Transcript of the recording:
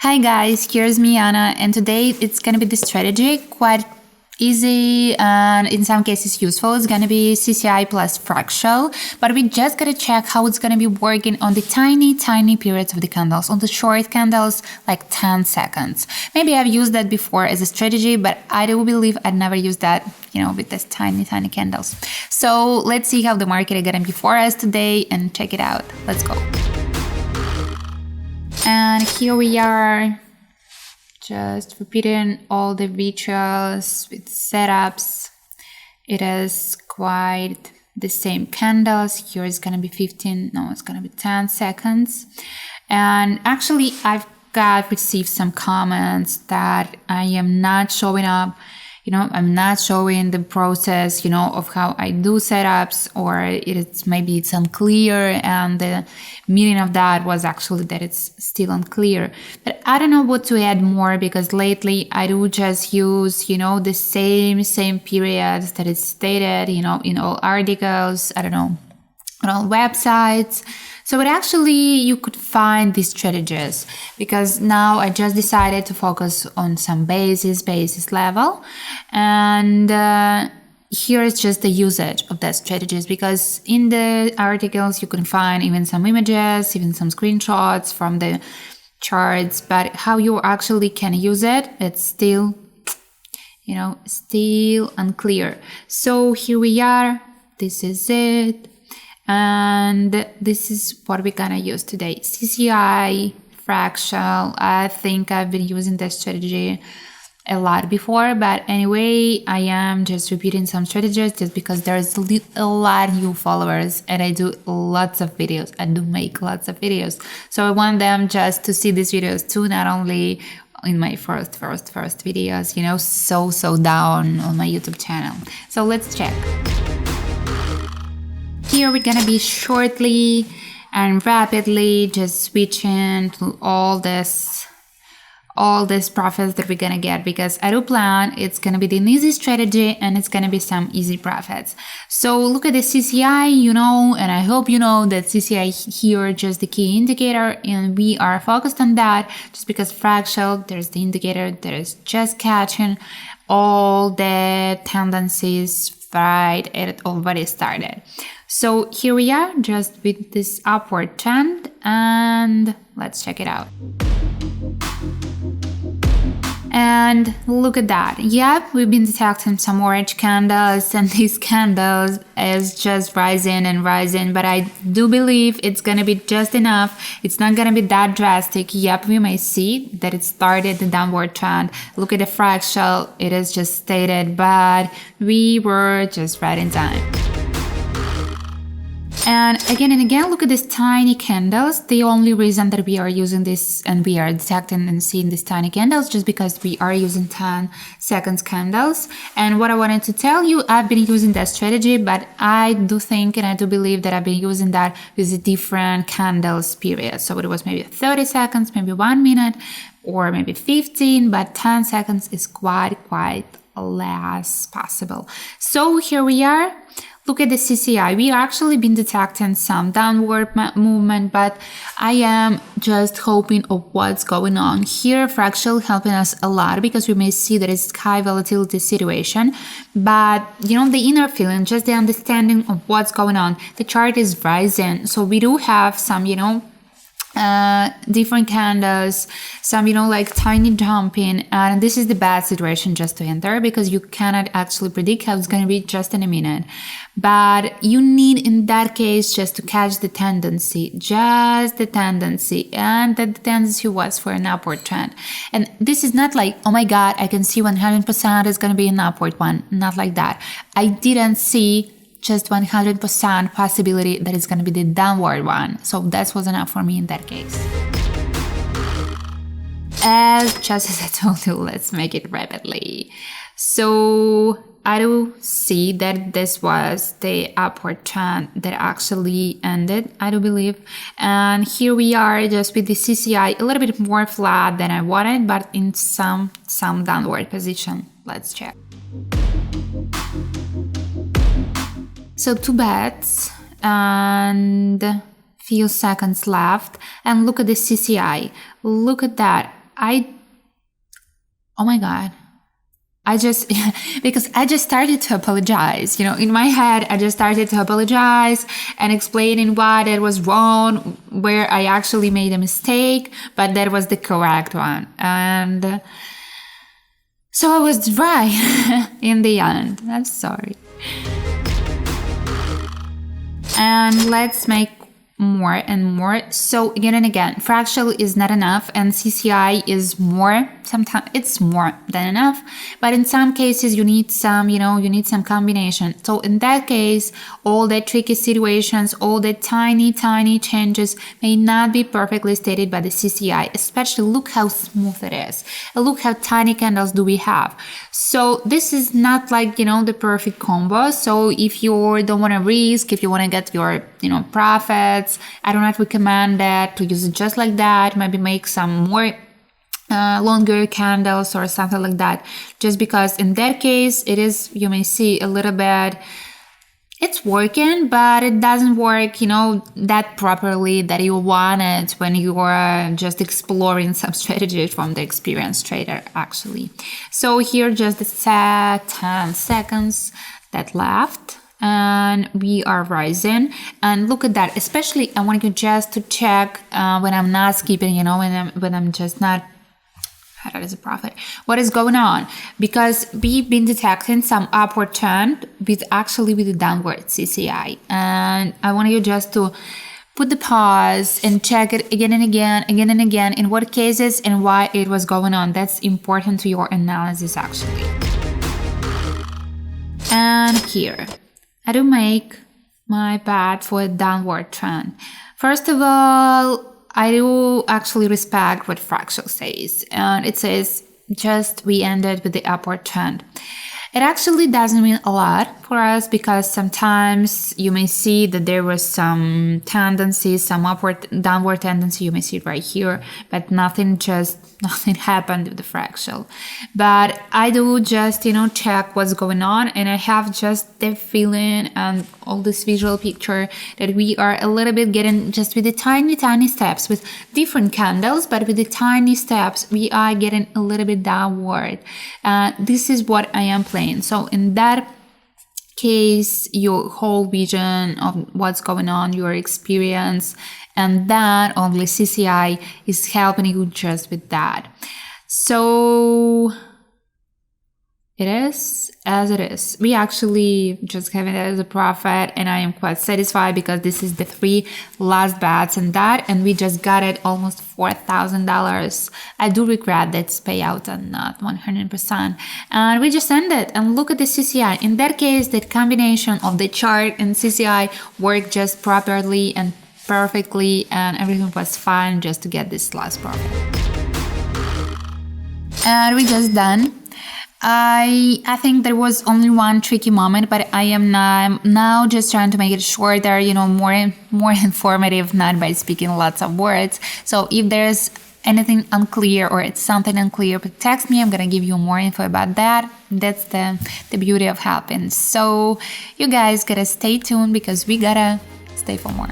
Hi guys, here's me Anna, and today it's gonna be the strategy, quite easy and in some cases useful. It's gonna be CCI plus fractal, but we just gotta check how it's gonna be working on the tiny periods of the candles, on the short candles, like 10 seconds. Maybe I've used that before as a strategy, but I do believe I'd never used that, with this tiny candles. So let's see how the market is gonna be for us today and check it out. Let's go. And here we are, just repeating all the rituals with setups. It is quite the same candles. Here it's gonna be 15, no, it's gonna be 10 seconds. And actually I've received some comments that I am not showing up, I'm not showing the process, of how I do setups, or maybe it's unclear, and the meaning of that was actually that it's still unclear. But I don't know what to add more, because lately I do just use, the same periods that is stated, in all articles, I don't know, on all websites. So you could find these strategies, because now I just decided to focus on some basis level. And here is just the usage of that strategies, because in the articles you can find even some images, even some screenshots from the charts, but how you actually can use it, it's still, still unclear. So here we are, this is it. And this is what we're gonna use today. CCI, fractal. I think I've been using this strategy a lot before, but anyway, I am just repeating some strategies just because there's a lot of new followers and I do lots of videos. I do make lots of videos. So I want them just to see these videos too, not only in my first videos, so down on my YouTube channel. So let's check. Here we're gonna be shortly and rapidly just switching to all this profits that we're gonna get, because I do plan it's gonna be the easy strategy and it's gonna be some easy profits. So look at the CCI, and I hope you know that CCI here just the key indicator, and we are focused on that just because fractal, there's the indicator that is just catching all the tendencies. Right, it already started. So here we are just with this upward trend, and let's check it out. And look at that. Yep, we've been detecting some orange candles, and these candles is just rising and rising, but I do believe it's gonna be just enough. It's not gonna be that drastic. Yep, we may see that it started the downward trend. Look at the fractal, it is just stated, but we were just right in time. And again, look at these tiny candles. The only reason that we are using this and we are detecting and seeing these tiny candles just because we are using 10 seconds candles. And what I wanted to tell you, I've been using that strategy, but I do think and I do believe that I've been using that with a different candles period. So it was maybe 30 seconds, maybe 1 minute, or maybe 15, but 10 seconds is quite less possible. So here we are. Look at the CCI. We actually been detecting some downward movement, but I am just hoping of what's going on. Here, fractal helping us a lot because we may see that it's high volatility situation, but the inner feeling, just the understanding of what's going on. The chart is rising, so we do have some, different candles, some like tiny jumping, and this is the bad situation just to enter because you cannot actually predict how it's going to be just in a minute. But you need in that case just to catch the tendency, just the tendency, and that the tendency was for an upward trend. And this is not like, oh my god, I can see 100% is going to be an upward one. Not like that. I didn't see just 100% possibility that it's going to be the downward one. So that was enough for me in that case. Just as I told you, let's make it rapidly. So I do see that this was the upward trend that actually ended, I do believe. And here we are just with the CCI a little bit more flat than I wanted, but in some downward position. Let's check. So 2 bets and few seconds left, and look at the CCI. Look at that. oh my God. Because I just started to apologize, in my head, I just started to apologize and explaining why that was wrong, where I actually made a mistake, but that was the correct one. And so I was right in the end. I'm sorry. And let's make more and more. So again and again, fractal is not enough and CCI is more. Sometimes it's more than enough, but in some cases you need some, you need some combination. So in that case, all the tricky situations, all the tiny changes may not be perfectly stated by the CCI, especially look how smooth it is. And look how tiny candles do we have. So this is not like, the perfect combo. So if you don't want to risk, if you want to get your, profits, I do not recommend that to use it just like that. Maybe make some more longer candles or something like that, just because in that case it is, you may see a little bit, it's working, but it doesn't work, that properly that you want it when you are just exploring some strategies from the experienced trader actually. So here just the set 10 seconds that left and we are rising, and look at that. Especially I want you just to check when I'm not skipping, when I'm just not, that is a profit, what is going on, because we've been detecting some upward trend with the downward CCI, and I want you just to put the pause and check it again and again, in what cases and why it was going on. That's important to your analysis actually. And here I do make my bet for a downward trend. First of all, I do actually respect what Fractal says, and it says just we ended with the upward trend. It actually doesn't mean a lot for us because sometimes you may see that there was some tendency, some downward tendency, you may see it right here, but nothing happened with the fractal. But I do just, check what's going on, and I have just the feeling and all this visual picture that we are a little bit getting just with the tiny steps, with different candles, but with the tiny steps, we are getting a little bit downward. This is what I am playing. So in that case, your whole vision of what's going on, your experience, and that only CCI is helping you just with that. So it is as it is. We actually just have it as a profit, and I am quite satisfied because this is the 3 last bets and that, and we just got it almost $4,000. I do regret that payout and not 100%. And we just ended, and look at the CCI. In that case, that combination of the chart and CCI worked just properly and perfectly, and everything was fine just to get this last profit. And we just done. I think there was only one tricky moment, but I am now just trying to make it shorter, more informative, not by speaking lots of words. So if there's anything unclear or it's something unclear, but text me, I'm gonna give you more info about that. That's the beauty of helping. So you guys gotta stay tuned because we gotta stay for more.